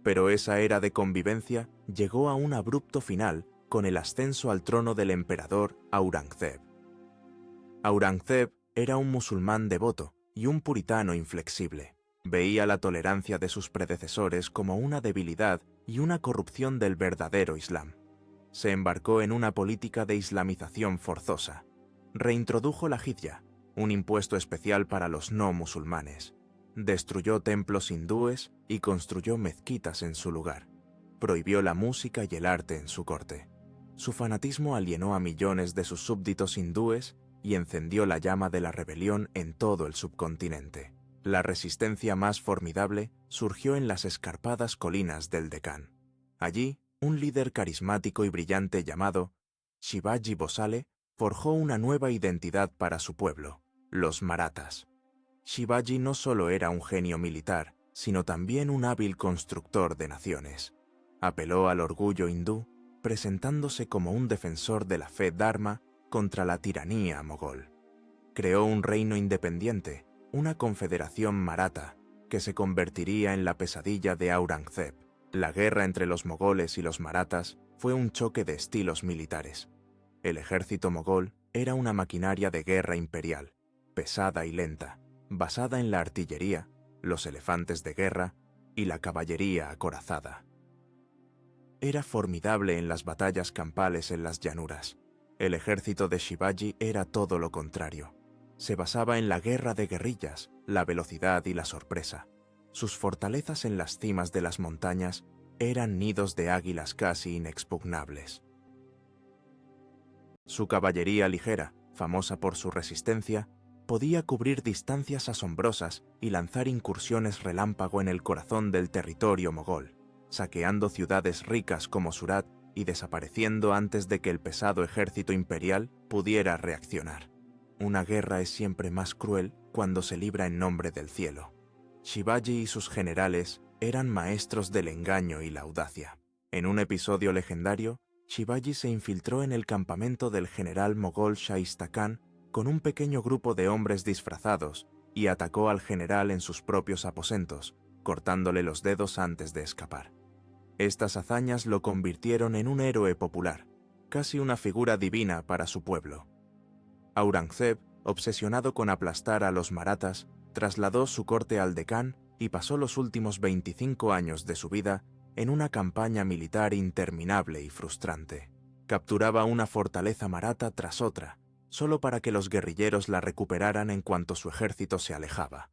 Speaker 1: Pero esa era de convivencia llegó a un abrupto final con el ascenso al trono del emperador Aurangzeb. Aurangzeb era un musulmán devoto y un puritano inflexible. Veía la tolerancia de sus predecesores como una debilidad y una corrupción del verdadero Islam. Se embarcó en una política de islamización forzosa. Reintrodujo la jizya, un impuesto especial para los no musulmanes. Destruyó templos hindúes y construyó mezquitas en su lugar. Prohibió la música y el arte en su corte. Su fanatismo alienó a millones de sus súbditos hindúes y encendió la llama de la rebelión en todo el subcontinente. La resistencia más formidable surgió en las escarpadas colinas del Deccan. Allí, un líder carismático y brillante llamado Shivaji Bhosale forjó una nueva identidad para su pueblo, los marathas. Shivaji no solo era un genio militar, sino también un hábil constructor de naciones. Apeló al orgullo hindú, presentándose como un defensor de la fe dharma contra la tiranía mogol. Creó un reino independiente, una confederación maratha, que se convertiría en la pesadilla de Aurangzeb. La guerra entre los mogoles y los marathas fue un choque de estilos militares. El ejército mogol era una maquinaria de guerra imperial, pesada y lenta, basada en la artillería, los elefantes de guerra y la caballería acorazada. Era formidable en las batallas campales en las llanuras. El ejército de Shivaji era todo lo contrario. Se basaba en la guerra de guerrillas, la velocidad y la sorpresa. Sus fortalezas en las cimas de las montañas eran nidos de águilas casi inexpugnables. Su caballería ligera, famosa por su resistencia, podía cubrir distancias asombrosas y lanzar incursiones relámpago en el corazón del territorio mogol, saqueando ciudades ricas como Surat y desapareciendo antes de que el pesado ejército imperial pudiera reaccionar. Una guerra es siempre más cruel cuando se libra en nombre del cielo. Shivaji y sus generales eran maestros del engaño y la audacia. En un episodio legendario, Shivaji se infiltró en el campamento del general mogol Shaista Khan con un pequeño grupo de hombres disfrazados y atacó al general en sus propios aposentos, cortándole los dedos antes de escapar. Estas hazañas lo convirtieron en un héroe popular, casi una figura divina para su pueblo. Aurangzeb, obsesionado con aplastar a los marathas, trasladó su corte al Deccan y pasó los últimos 25 años de su vida en una campaña militar interminable y frustrante. Capturaba una fortaleza maratha tras otra, solo para que los guerrilleros la recuperaran en cuanto su ejército se alejaba.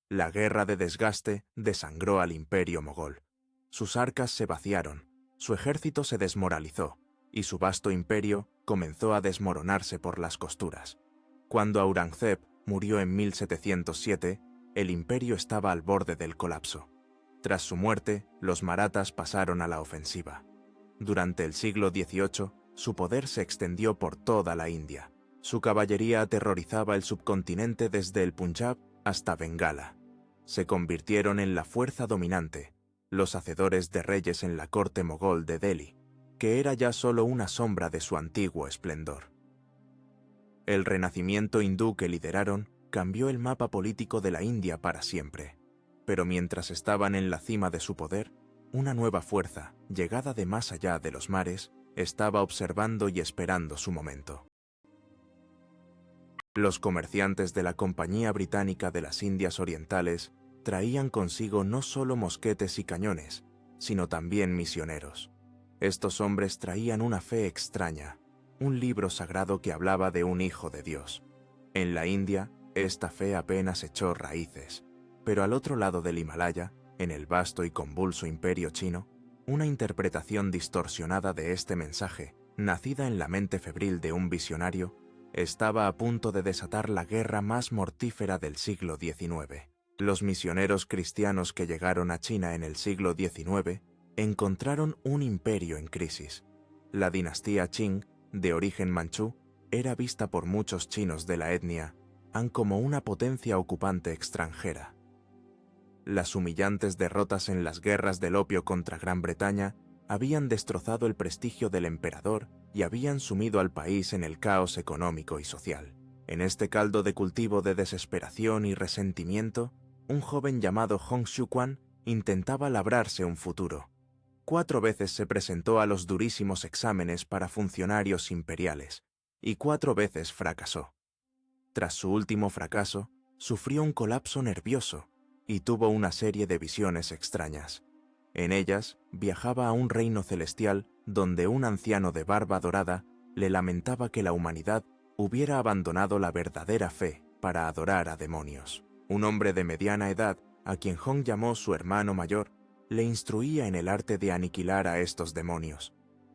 Speaker 1: La guerra de desgaste desangró al imperio mogol. Sus arcas se vaciaron, su ejército se desmoralizó, y su vasto imperio comenzó a desmoronarse por las costuras. Cuando Aurangzeb murió en 1707, el imperio estaba al borde del colapso. Tras su muerte, los marathas pasaron a la ofensiva. Durante el siglo XVIII, su poder se extendió por toda la India. Su caballería aterrorizaba el subcontinente desde el Punjab hasta Bengala. Se convirtieron en la fuerza dominante, los hacedores de reyes en la corte mogol de Delhi, que era ya solo una sombra de su antiguo esplendor. El renacimiento hindú que lideraron cambió el mapa político de la India para siempre. Pero mientras estaban en la cima de su poder, una nueva fuerza, llegada de más allá de los mares, estaba observando y esperando su momento. Los comerciantes de la Compañía Británica de las Indias Orientales traían consigo no solo mosquetes y cañones, sino también misioneros. Estos hombres traían una fe extraña, un libro sagrado que hablaba de un hijo de Dios. En la India, esta fe apenas echó raíces, pero al otro lado del Himalaya, en el vasto y convulso imperio chino, una interpretación distorsionada de este mensaje, nacida en la mente febril de un visionario, estaba a punto de desatar la guerra más mortífera del siglo XIX. Los misioneros cristianos que llegaron a China en el siglo XIX encontraron un imperio en crisis. La dinastía Qing, de origen manchú, era vista por muchos chinos de la etnia Han como una potencia ocupante extranjera. Las humillantes derrotas en las guerras del opio contra Gran Bretaña habían destrozado el prestigio del emperador y habían sumido al país en el caos económico y social. En este caldo de cultivo de desesperación y resentimiento, un joven llamado Hong Xiuquan intentaba labrarse un futuro. 4 veces se presentó a los durísimos exámenes para funcionarios imperiales, y 4 veces fracasó. Tras su último fracaso, sufrió un colapso nervioso y tuvo una serie de visiones extrañas. En ellas, viajaba a un reino celestial donde un anciano de barba dorada le lamentaba que la humanidad hubiera abandonado la verdadera fe para adorar a demonios. Un hombre de mediana edad, a quien Hong llamó su hermano mayor, le instruía en el arte de aniquilar a estos demonios.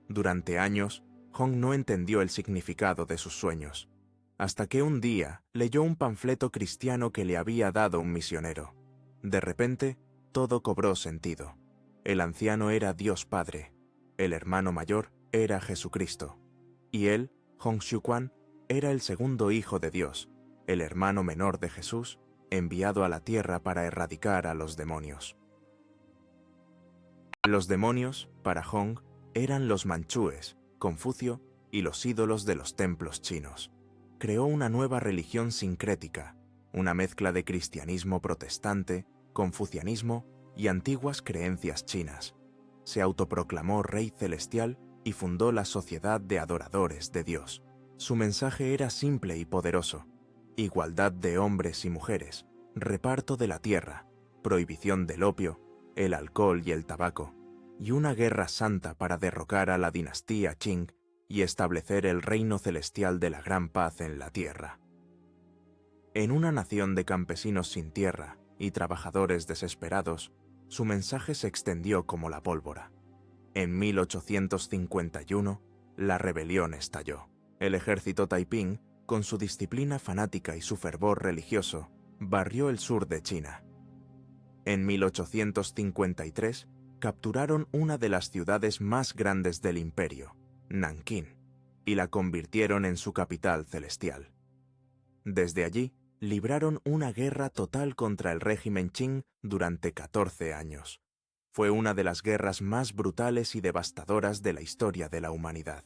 Speaker 1: Durante años, Hong no entendió el significado de sus sueños, hasta que un día leyó un panfleto cristiano que le había dado un misionero. De repente, todo cobró sentido. El anciano era Dios Padre, el hermano mayor era Jesucristo, y él, Hong Xiuquan, era el segundo hijo de Dios, el hermano menor de Jesús, enviado a la tierra para erradicar a los demonios. Los demonios, para Hong, eran los manchúes, Confucio y los ídolos de los templos chinos. Creó una nueva religión sincrética, una mezcla de cristianismo protestante, confucianismo y antiguas creencias chinas. Se autoproclamó rey celestial y fundó la Sociedad de Adoradores de Dios. Su mensaje era simple y poderoso: igualdad de hombres y mujeres, reparto de la tierra, prohibición del opio, el alcohol y el tabaco, y una guerra santa para derrocar a la dinastía Qing y establecer el reino celestial de la gran paz en la tierra. En una nación de campesinos sin tierra y trabajadores desesperados, su mensaje se extendió como la pólvora. En 1851, la rebelión estalló. El ejército Taiping, con su disciplina fanática y su fervor religioso, barrió el sur de China. En 1853, capturaron una de las ciudades más grandes del imperio, Nankín, y la convirtieron en su capital celestial. Desde allí, libraron una guerra total contra el régimen Qing durante 14 años. Fue una de las guerras más brutales y devastadoras de la historia de la humanidad.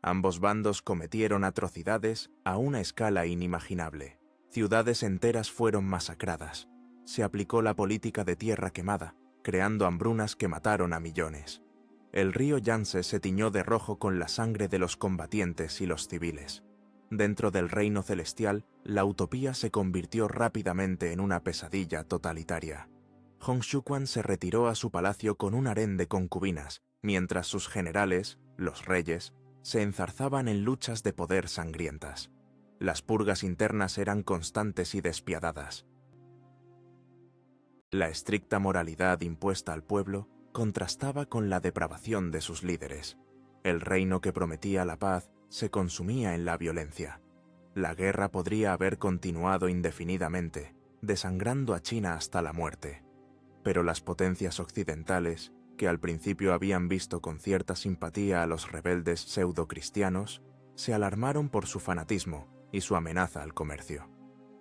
Speaker 1: Ambos bandos cometieron atrocidades a una escala inimaginable. Ciudades enteras fueron masacradas. Se aplicó la política de tierra quemada, creando hambrunas que mataron a millones. El río Yangtze se tiñó de rojo con la sangre de los combatientes y los civiles. Dentro del reino celestial, la utopía se convirtió rápidamente en una pesadilla totalitaria. Hong Xiuquan se retiró a su palacio con un harén de concubinas, mientras sus generales, los reyes, se enzarzaban en luchas de poder sangrientas. Las purgas internas eran constantes y despiadadas. La estricta moralidad impuesta al pueblo contrastaba con la depravación de sus líderes. El reino que prometía la paz se consumía en la violencia. La guerra podría haber continuado indefinidamente, desangrando a China hasta la muerte. Pero las potencias occidentales, que al principio habían visto con cierta simpatía a los rebeldes pseudo-cristianos, se alarmaron por su fanatismo y su amenaza al comercio.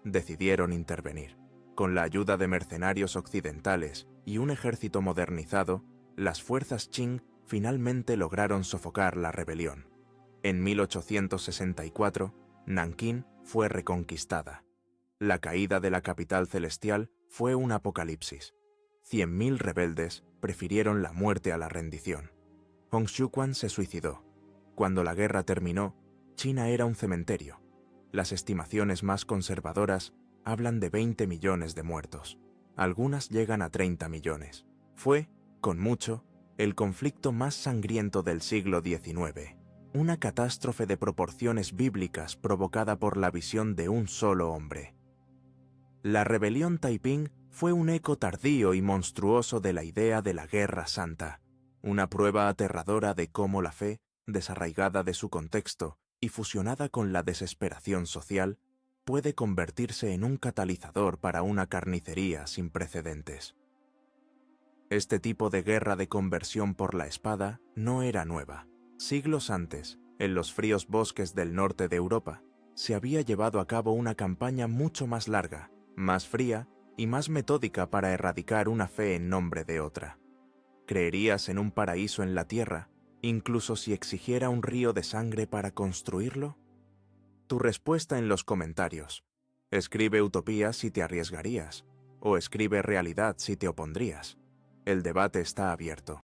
Speaker 1: Decidieron intervenir. Con la ayuda de mercenarios occidentales y un ejército modernizado, las fuerzas Qing finalmente lograron sofocar la rebelión. En 1864, Nankín fue reconquistada. La caída de la capital celestial fue un apocalipsis. 100.000 rebeldes prefirieron la muerte a la rendición. Hong Xiuquan se suicidó. Cuando la guerra terminó, China era un cementerio. Las estimaciones más conservadoras hablan de 20 millones de muertos. Algunas llegan a 30 millones. Fue, con mucho, el conflicto más sangriento del siglo XIX. Una catástrofe de proporciones bíblicas provocada por la visión de un solo hombre. La rebelión Taiping fue un eco tardío y monstruoso de la idea de la Guerra Santa, una prueba aterradora de cómo la fe, desarraigada de su contexto y fusionada con la desesperación social, puede convertirse en un catalizador para una carnicería sin precedentes. Este tipo de guerra de conversión por la espada no era nueva. Siglos antes, en los fríos bosques del norte de Europa, se había llevado a cabo una campaña mucho más larga, más fría y más metódica para erradicar una fe en nombre de otra. ¿Creerías en un paraíso en la tierra, incluso si exigiera un río de sangre para construirlo? Tu respuesta en los comentarios. Escribe utopía si te arriesgarías, o escribe realidad si te opondrías. El debate está abierto.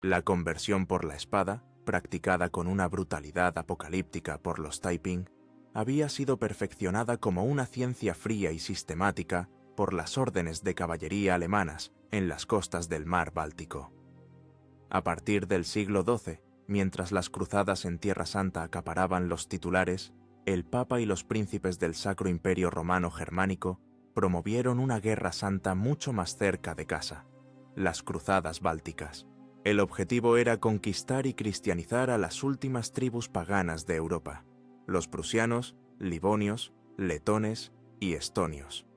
Speaker 1: La conversión por la espada, practicada con una brutalidad apocalíptica por los Taiping, había sido perfeccionada como una ciencia fría y sistemática por las órdenes de caballería alemanas en las costas del mar Báltico. A partir del siglo XII, mientras las cruzadas en Tierra Santa acaparaban los titulares, el Papa y los príncipes del Sacro Imperio Romano Germánico promovieron una guerra santa mucho más cerca de casa, las Cruzadas Bálticas. El objetivo era conquistar y cristianizar a las últimas tribus paganas de Europa, los prusianos, livonios, letones y estonios.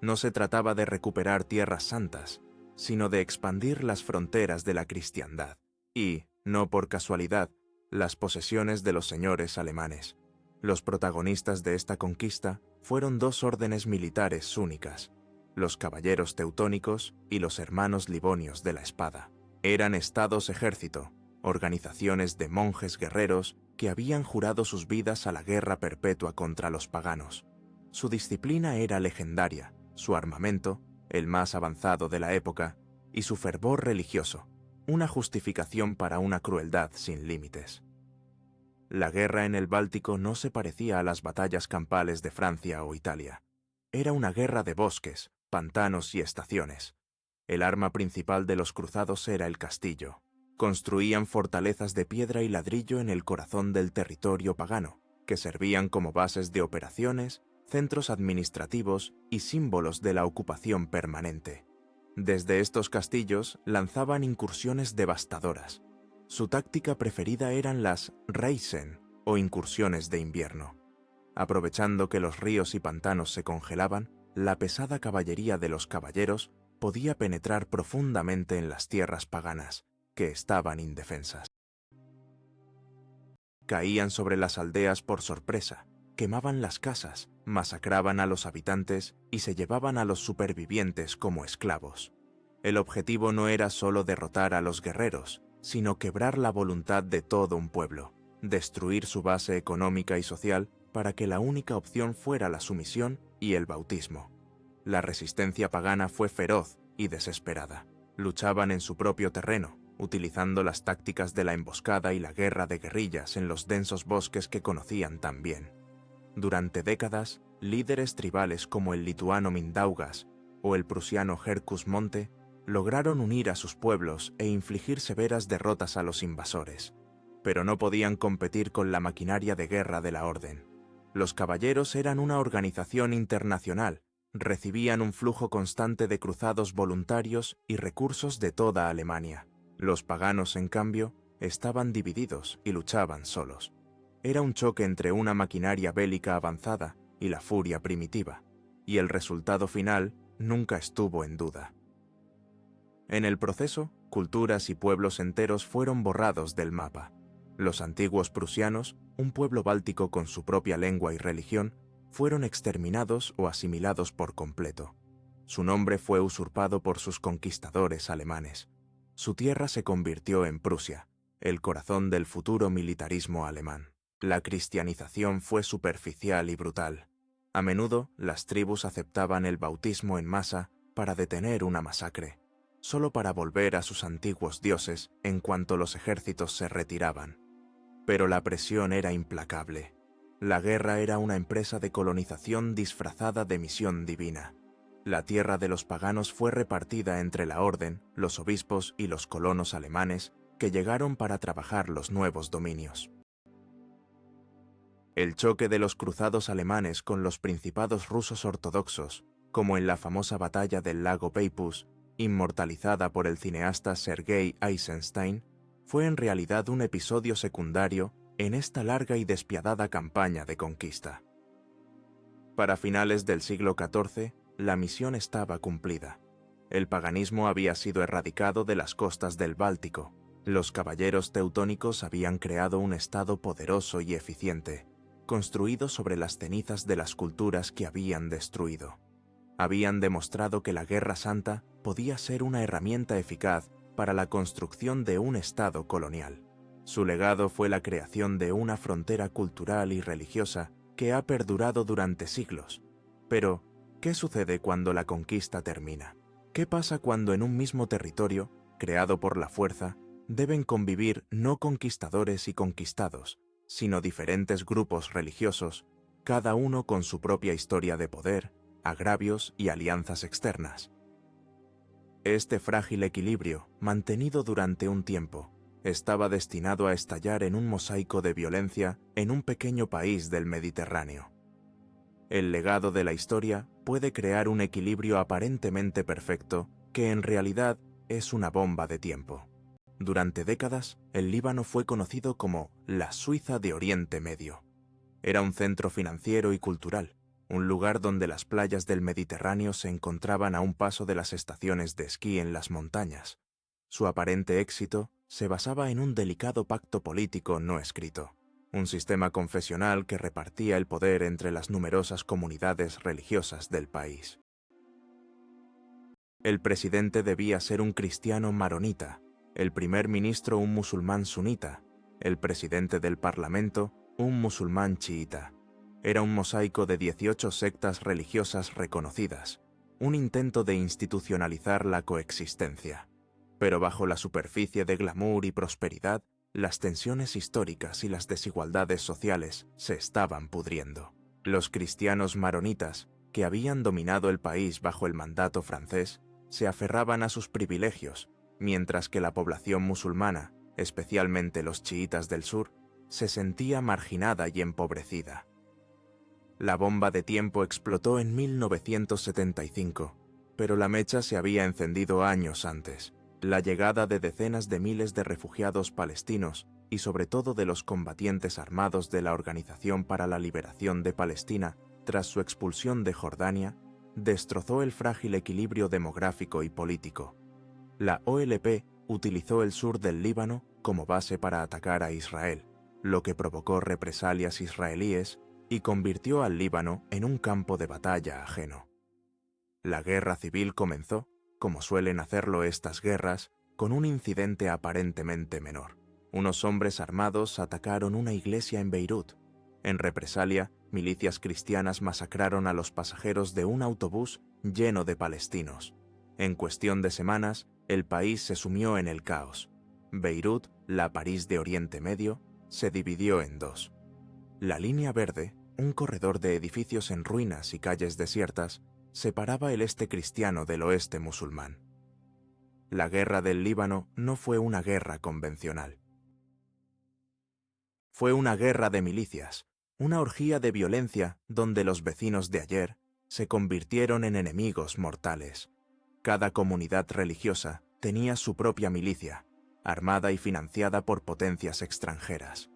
Speaker 1: No se trataba de recuperar tierras santas, sino de expandir las fronteras de la cristiandad y, no por casualidad, las posesiones de los señores alemanes. Los protagonistas de esta conquista fueron dos órdenes militares únicas, los caballeros teutónicos y los hermanos livonios de la espada. Eran estados-ejército, organizaciones de monjes guerreros que habían jurado sus vidas a la guerra perpetua contra los paganos. Su disciplina era legendaria, su armamento, el más avanzado de la época, y su fervor religioso, una justificación para una crueldad sin límites. La guerra en el Báltico no se parecía a las batallas campales de Francia o Italia. Era una guerra de bosques, pantanos y estaciones. El arma principal de los cruzados era el castillo. Construían fortalezas de piedra y ladrillo en el corazón del territorio pagano, que servían como bases de operaciones, centros administrativos y símbolos de la ocupación permanente. Desde estos castillos lanzaban incursiones devastadoras. Su táctica preferida eran las Reisen, o incursiones de invierno. Aprovechando que los ríos y pantanos se congelaban, la pesada caballería de los caballeros podía penetrar profundamente en las tierras paganas, que estaban indefensas. Caían sobre las aldeas por sorpresa, quemaban las casas, masacraban a los habitantes y se llevaban a los supervivientes como esclavos. El objetivo no era solo derrotar a los guerreros, sino quebrar la voluntad de todo un pueblo, destruir su base económica y social para que la única opción fuera la sumisión y el bautismo. La resistencia pagana fue feroz y desesperada. Luchaban en su propio terreno, utilizando las tácticas de la emboscada y la guerra de guerrillas en los densos bosques que conocían tan bien. Durante décadas, líderes tribales como el lituano Mindaugas o el prusiano Herkus Monte lograron unir a sus pueblos e infligir severas derrotas a los invasores, pero no podían competir con la maquinaria de guerra de la Orden. Los caballeros eran una organización internacional, recibían un flujo constante de cruzados voluntarios y recursos de toda Alemania. Los paganos, en cambio, estaban divididos y luchaban solos. Era un choque entre una maquinaria bélica avanzada y la furia primitiva, y el resultado final nunca estuvo en duda. En el proceso, culturas y pueblos enteros fueron borrados del mapa. Los antiguos prusianos, un pueblo báltico con su propia lengua y religión, fueron exterminados o asimilados por completo. Su nombre fue usurpado por sus conquistadores alemanes. Su tierra se convirtió en Prusia, el corazón del futuro militarismo alemán. La cristianización fue superficial y brutal. A menudo, las tribus aceptaban el bautismo en masa para detener una masacre, solo para volver a sus antiguos dioses en cuanto los ejércitos se retiraban. Pero la presión era implacable. La guerra era una empresa de colonización disfrazada de misión divina. La tierra de los paganos fue repartida entre la orden, los obispos y los colonos alemanes que llegaron para trabajar los nuevos dominios. El choque de los cruzados alemanes con los principados rusos ortodoxos, como en la famosa batalla del lago Peipus, inmortalizada por el cineasta Sergei Eisenstein, fue en realidad un episodio secundario en esta larga y despiadada campaña de conquista. Para finales del siglo XIV, la misión estaba cumplida. El paganismo había sido erradicado de las costas del Báltico. Los caballeros teutónicos habían creado un estado poderoso y eficiente, construido sobre las cenizas de las culturas que habían destruido. Habían demostrado que la Guerra Santa podía ser una herramienta eficaz para la construcción de un estado colonial. Su legado fue la creación de una frontera cultural y religiosa que ha perdurado durante siglos. Pero, ¿qué sucede cuando la conquista termina? ¿Qué pasa cuando en un mismo territorio, creado por la fuerza, deben convivir no conquistadores y conquistados, sino diferentes grupos religiosos, cada uno con su propia historia de poder, agravios y alianzas externas? Este frágil equilibrio, mantenido durante un tiempo, estaba destinado a estallar en un mosaico de violencia en un pequeño país del Mediterráneo. El legado de la historia puede crear un equilibrio aparentemente perfecto que en realidad es una bomba de tiempo. Durante décadas, el Líbano fue conocido como la Suiza de Oriente Medio. Era un centro financiero y cultural, un lugar donde las playas del Mediterráneo se encontraban a un paso de las estaciones de esquí en las montañas. Su aparente éxito se basaba en un delicado pacto político no escrito, un sistema confesional que repartía el poder entre las numerosas comunidades religiosas del país. El presidente debía ser un cristiano maronita, el primer ministro un musulmán sunita, el presidente del parlamento un musulmán chiita. Era un mosaico de 18 sectas religiosas reconocidas, un intento de institucionalizar la coexistencia. Pero bajo la superficie de glamour y prosperidad, las tensiones históricas y las desigualdades sociales se estaban pudriendo. Los cristianos maronitas, que habían dominado el país bajo el mandato francés, se aferraban a sus privilegios, mientras que la población musulmana, especialmente los chiitas del sur, se sentía marginada y empobrecida. La bomba de tiempo explotó en 1975, pero la mecha se había encendido años antes. La llegada de decenas de miles de refugiados palestinos y sobre todo de los combatientes armados de la Organización para la Liberación de Palestina tras su expulsión de Jordania, destrozó el frágil equilibrio demográfico y político. La OLP utilizó el sur del Líbano como base para atacar a Israel, lo que provocó represalias israelíes y convirtió al Líbano en un campo de batalla ajeno. La guerra civil comenzó, como suelen hacerlo estas guerras, con un incidente aparentemente menor. Unos hombres armados atacaron una iglesia en Beirut. En represalia, milicias cristianas masacraron a los pasajeros de un autobús lleno de palestinos. En cuestión de semanas, el país se sumió en el caos. Beirut, la París de Oriente Medio, se dividió en dos. La línea verde, un corredor de edificios en ruinas y calles desiertas, separaba el este cristiano del oeste musulmán. La guerra del Líbano no fue una guerra convencional. Fue una guerra de milicias, una orgía de violencia donde los vecinos de ayer se convirtieron en enemigos mortales. Cada comunidad religiosa tenía su propia milicia, armada y financiada por potencias extranjeras.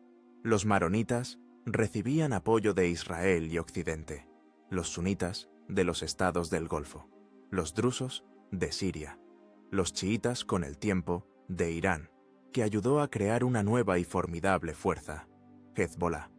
Speaker 1: Los maronitas recibían apoyo de Israel y Occidente, los sunitas de los estados del Golfo, los drusos de Siria, los chiitas con el tiempo de Irán, que ayudó a crear una nueva y formidable fuerza, Hezbollah.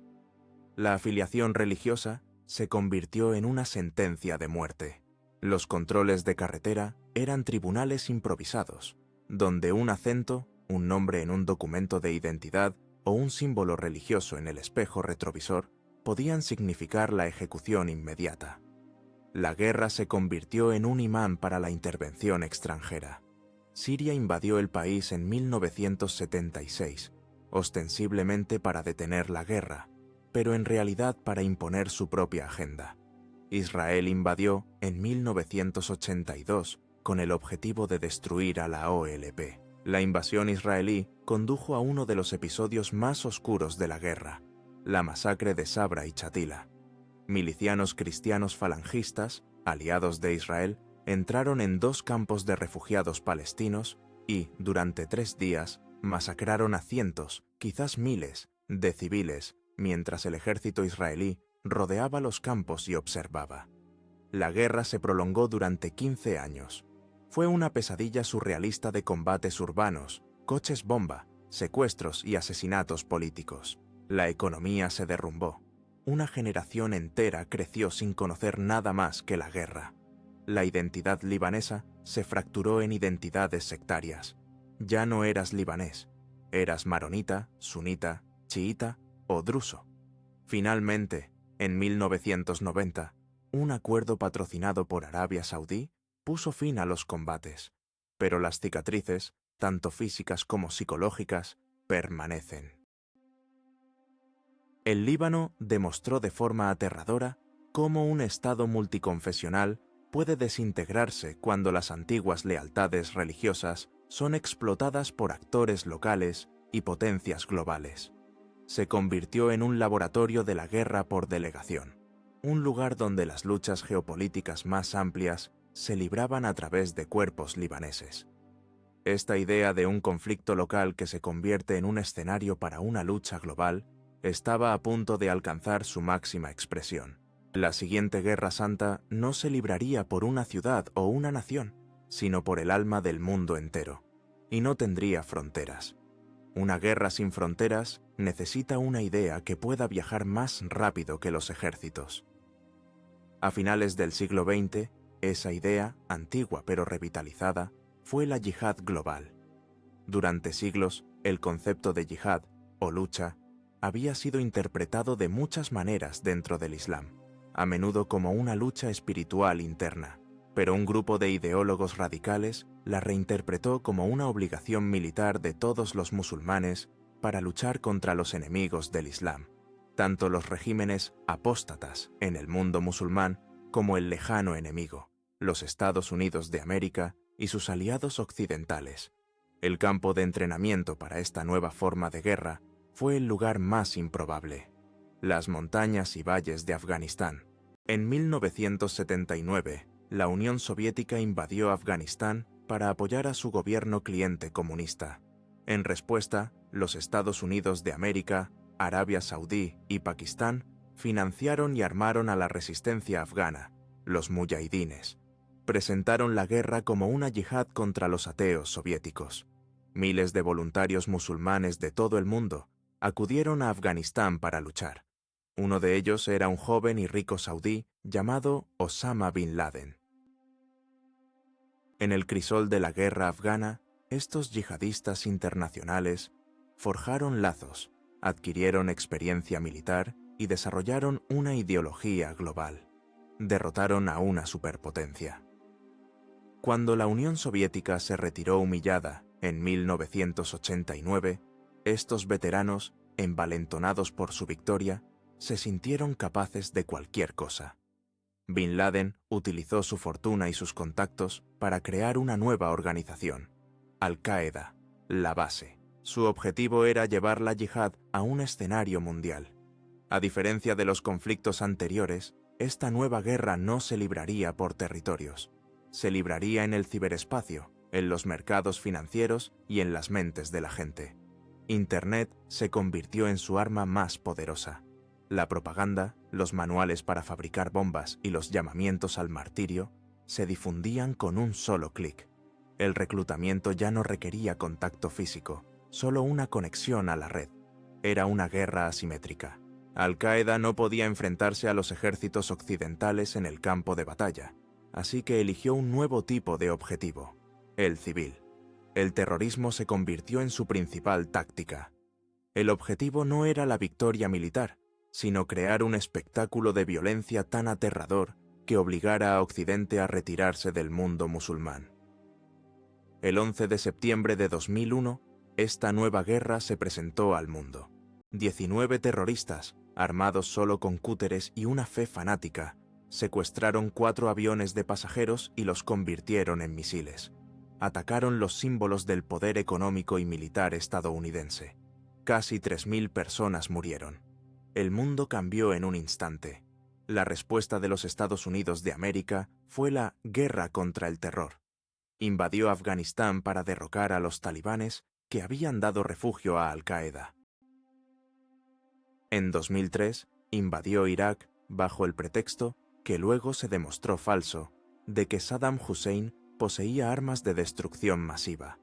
Speaker 1: La afiliación religiosa se convirtió en una sentencia de muerte. Los controles de carretera eran tribunales improvisados, donde un acento, un nombre en un documento de identidad o un símbolo religioso en el espejo retrovisor podían significar la ejecución inmediata. La guerra se convirtió en un imán para la intervención extranjera. Siria invadió el país en 1976, ostensiblemente para detener la guerra, pero en realidad para imponer su propia agenda. Israel invadió en 1982 con el objetivo de destruir a la OLP. La invasión israelí condujo a uno de los episodios más oscuros de la guerra, la masacre de Sabra y Shatila. Milicianos cristianos falangistas, aliados de Israel, entraron en 2 campos de refugiados palestinos y, durante 3 días, masacraron a cientos, quizás miles, de civiles, mientras el ejército israelí rodeaba los campos y observaba. La guerra se prolongó durante 15 años. Fue una pesadilla surrealista de combates urbanos, coches bomba, secuestros y asesinatos políticos. La economía se derrumbó. Una generación entera creció sin conocer nada más que la guerra. La identidad libanesa se fracturó en identidades sectarias. Ya no eras libanés, eras maronita, sunita, chiita o druso. Finalmente, en 1990, un acuerdo patrocinado por Arabia Saudí puso fin a los combates, pero las cicatrices, tanto físicas como psicológicas, permanecen. El Líbano demostró de forma aterradora cómo un Estado multiconfesional puede desintegrarse cuando las antiguas lealtades religiosas son explotadas por actores locales y potencias globales. Se convirtió en un laboratorio de la guerra por delegación, un lugar donde las luchas geopolíticas más amplias se libraban a través de cuerpos libaneses. Esta idea de un conflicto local que se convierte en un escenario para una lucha global estaba a punto de alcanzar su máxima expresión. La siguiente Guerra Santa no se libraría por una ciudad o una nación, sino por el alma del mundo entero, y no tendría fronteras. Una guerra sin fronteras necesita una idea que pueda viajar más rápido que los ejércitos. A finales del siglo XX, esa idea, antigua pero revitalizada, fue la yihad global. Durante siglos, el concepto de yihad, o lucha, había sido interpretado de muchas maneras dentro del Islam, a menudo como una lucha espiritual interna, pero un grupo de ideólogos radicales la reinterpretó como una obligación militar de todos los musulmanes para luchar contra los enemigos del Islam, tanto los regímenes apóstatas en el mundo musulmán como el lejano enemigo, los Estados Unidos de América y sus aliados occidentales. El campo de entrenamiento para esta nueva forma de guerra fue el lugar más improbable: las montañas y valles de Afganistán. En 1979, la Unión Soviética invadió Afganistán para apoyar a su gobierno cliente comunista. En respuesta, los Estados Unidos de América, Arabia Saudí y Pakistán financiaron y armaron a la resistencia afgana, los muyahidines. Presentaron la guerra como una yihad contra los ateos soviéticos. Miles de voluntarios musulmanes de todo el mundo acudieron a Afganistán para luchar. Uno de ellos era un joven y rico saudí llamado Osama Bin Laden. En el crisol de la guerra afgana, estos yihadistas internacionales forjaron lazos, adquirieron experiencia militar y desarrollaron una ideología global. Derrotaron a una superpotencia. Cuando la Unión Soviética se retiró humillada en 1989, estos veteranos, envalentonados por su victoria, se sintieron capaces de cualquier cosa. Bin Laden utilizó su fortuna y sus contactos para crear una nueva organización, Al-Qaeda, la base. Su objetivo era llevar la yihad a un escenario mundial. A diferencia de los conflictos anteriores, esta nueva guerra no se libraría por territorios. Se libraría en el ciberespacio, en los mercados financieros y en las mentes de la gente. Internet se convirtió en su arma más poderosa. La propaganda, los manuales para fabricar bombas y los llamamientos al martirio se difundían con un solo clic. El reclutamiento ya no requería contacto físico, solo una conexión a la red. Era una guerra asimétrica. Al-Qaeda no podía enfrentarse a los ejércitos occidentales en el campo de batalla, así que eligió un nuevo tipo de objetivo: el civil. El terrorismo se convirtió en su principal táctica. El objetivo no era la victoria militar, sino crear un espectáculo de violencia tan aterrador que obligara a Occidente a retirarse del mundo musulmán. El 11 de septiembre de 2001, esta nueva guerra se presentó al mundo. 19 terroristas, armados solo con cúteres y una fe fanática, secuestraron 4 aviones de pasajeros y los convirtieron en misiles. Atacaron los símbolos del poder económico y militar estadounidense. Casi 3.000 personas murieron. El mundo cambió en un instante. La respuesta de los Estados Unidos de América fue la guerra contra el terror. Invadió Afganistán para derrocar a los talibanes que habían dado refugio a Al-Qaeda. En 2003, invadió Irak bajo el pretexto, que luego se demostró falso, de que Saddam Hussein poseía armas de destrucción masiva.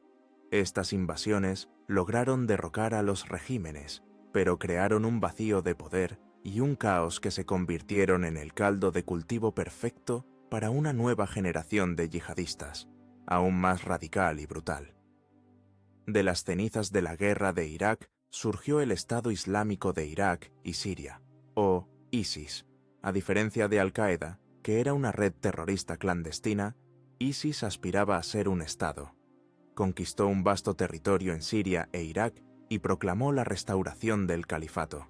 Speaker 1: Estas invasiones lograron derrocar a los regímenes, pero crearon un vacío de poder y un caos que se convirtieron en el caldo de cultivo perfecto para una nueva generación de yihadistas, aún más radical y brutal. De las cenizas de la guerra de Irak surgió el Estado Islámico de Irak y Siria, o ISIS. A diferencia de Al-Qaeda, que era una red terrorista clandestina, ISIS aspiraba a ser un Estado. Conquistó un vasto territorio en Siria e Irak y proclamó la restauración del califato.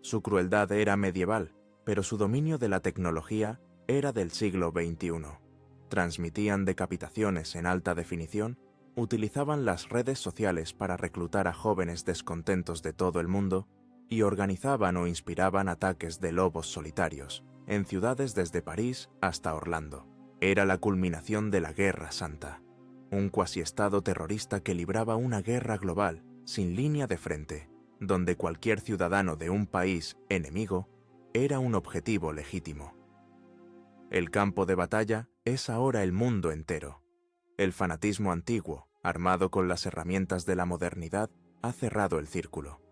Speaker 1: Su crueldad era medieval, pero su dominio de la tecnología era del siglo XXI. Transmitían decapitaciones en alta definición, utilizaban las redes sociales para reclutar a jóvenes descontentos de todo el mundo y organizaban o inspiraban ataques de lobos solitarios en ciudades desde París hasta Orlando. Era la culminación de la Guerra Santa, un cuasiestado terrorista que libraba una guerra global sin línea de frente, donde cualquier ciudadano de un país enemigo era un objetivo legítimo. El campo de batalla es ahora el mundo entero. El fanatismo antiguo, armado con las herramientas de la modernidad, ha cerrado el círculo.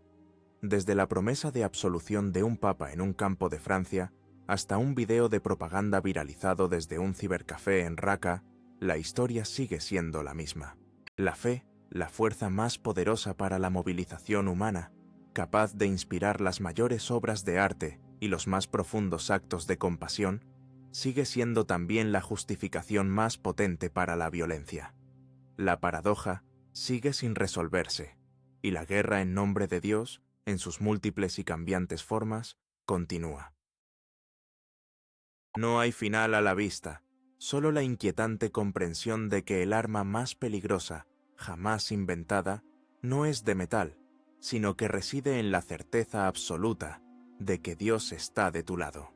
Speaker 1: Desde la promesa de absolución de un papa en un campo de Francia hasta un video de propaganda viralizado desde un cibercafé en Raqqa, la historia sigue siendo la misma. La fe, la fuerza más poderosa para la movilización humana, capaz de inspirar las mayores obras de arte y los más profundos actos de compasión, sigue siendo también la justificación más potente para la violencia. La paradoja sigue sin resolverse, y la guerra en nombre de Dios, en sus múltiples y cambiantes formas, continúa. No hay final a la vista, solo la inquietante comprensión de que el arma más peligrosa, jamás inventada, no es de metal, sino que reside en la certeza absoluta de que Dios está de tu lado.